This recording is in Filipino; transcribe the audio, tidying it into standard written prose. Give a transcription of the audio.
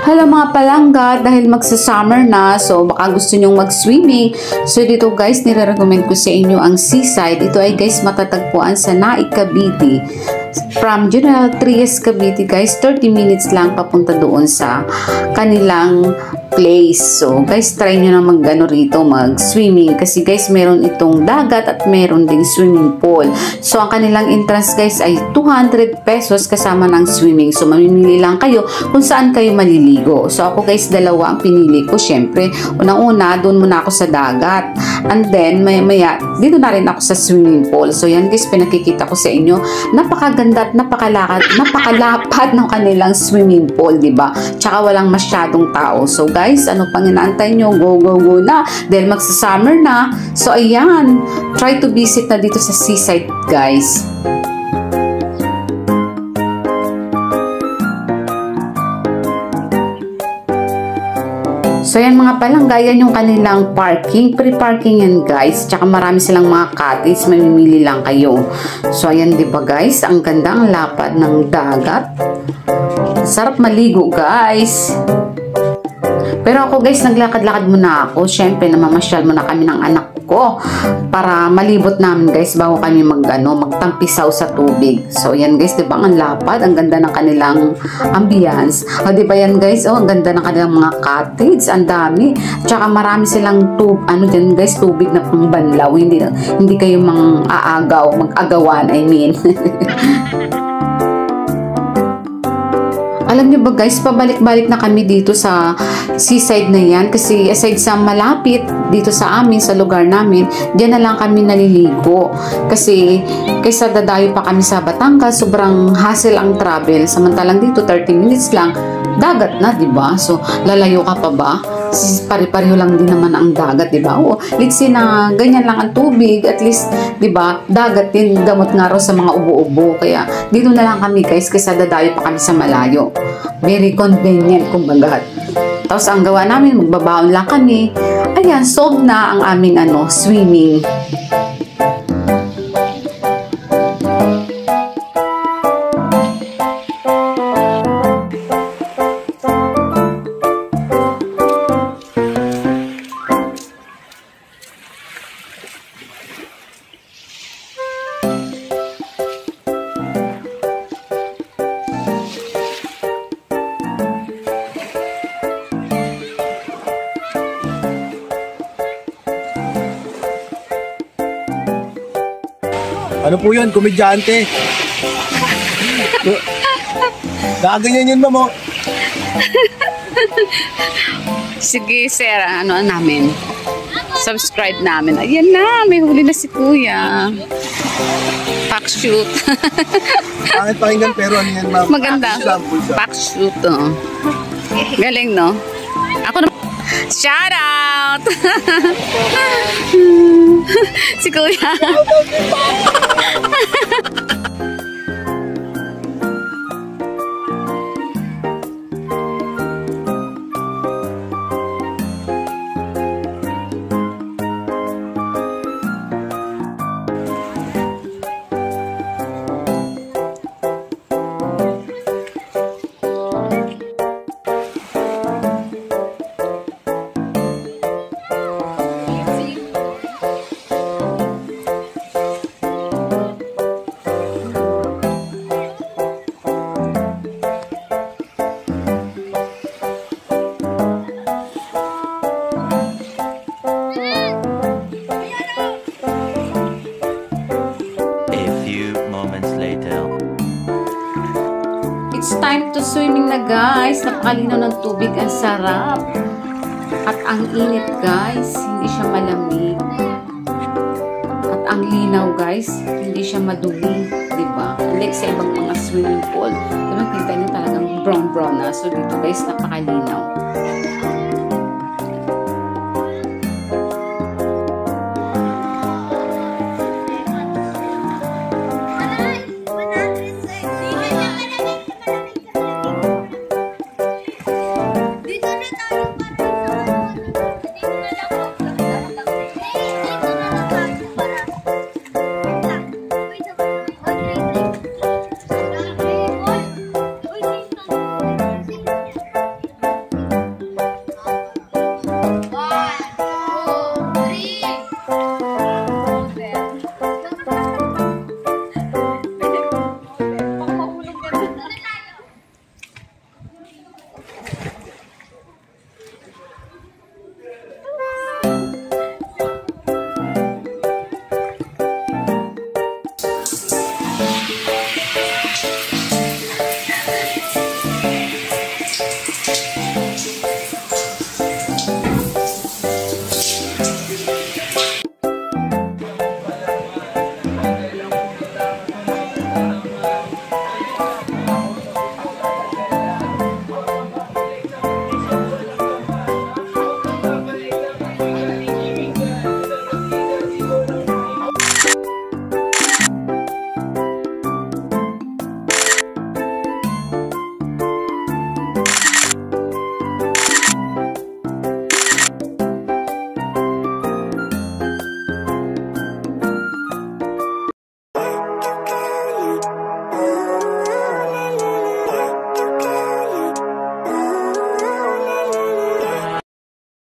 Hala mga palangga, dahil magsa-summer na, so baka gusto nyong mag-swimming. So dito guys, nire-recommend ko sa inyo ang seaside. Ito ay guys matatagpuan sa Naik, Cavite. From General Trias, Cavite guys, 30 minutes lang papunta doon sa kanilang place. So guys, try nyo na mag-ano rito, mag-swimming. Kasi guys, meron itong dagat at meron ding swimming pool. So ang kanilang entrance guys ay 200 pesos kasama ng swimming. So mamimili lang kayo kung saan kayo maliligo. So ako guys, dalawa ang pinili ko. Syempre, unang-una, doon muna ako sa dagat. And then, maya-maya, dito na rin ako sa swimming pool. So yan guys, pinakikita ko sa inyo. Napakaganda at napakalapad ng kanilang swimming pool, diba? Tsaka walang masyadong tao. So guys, ano pang inaantay nyo? Go, go, go na. Dahil magsa-summer na. So ayan, try to visit na dito sa seaside guys. So yan mga palangga, yan yung kanilang parking. Pre-parking yan guys. Tsaka marami silang mga cottage. Mamimili lang kayo. So ayan diba guys, ang ganda, ang lapad ng dagat. Sarap maligo guys. Pero ako guys, naglakad-lakad muna ako. Syempre, namamasyal muna kami ng anak ko para malibot namin guys bago kami magtampisaw sa tubig. So yan guys, diba ang lapad, ang ganda ng kanilang ambience. O diba yan guys, ang ganda ng kanilang mga cottage, ang dami. Tsaka marami silang dyan guys, tubig na pangbanlaw. Hindi kayo mag-agawan, I mean. Alam niyo ba guys, pabalik-balik na kami dito sa seaside na yan kasi aside sa malapit dito sa amin, sa lugar namin, diyan na lang kami naliligo. Kasi kaysa dadayo pa kami sa Batangas, sobrang hassle ang travel. Samantalang dito 30 minutes lang, dagat na, diba? So lalayo ka pa ba? Pare-pareho lang din naman ang dagat, diba? O, let's say na ganyan lang ang tubig, at least, diba, dagat din, gamot nga raw sa mga ubo-ubo. Kaya, dito na lang kami guys, kaysa dadayo pa kami sa malayo. Very convenient, kumbaga. Tapos, ang gawa namin, magbabaon lang kami. Ayan, solved na ang aming, swimming. Ano po yun? Komedyante. Gaganyan yun, mamo. Sige, sir. Ano namin? Subscribe namin. Ayan na. May huli na si kuya. Pack shoot. Pangit pakinggan pero ano yan, ma'am? Maganda. Pack shoot. Oh. Galing, no? Ako na. Shout out! Si kuya. It's time to swimming na guys. Napakalinaw ng tubig. Ang sarap. At ang init guys. Hindi siya malamig. At ang linaw guys. Hindi siya madumi. Diba? Unlike sa ibang mga swimming pool. Diba? Kita nyo talagang brown na. So dito guys, napakalinaw.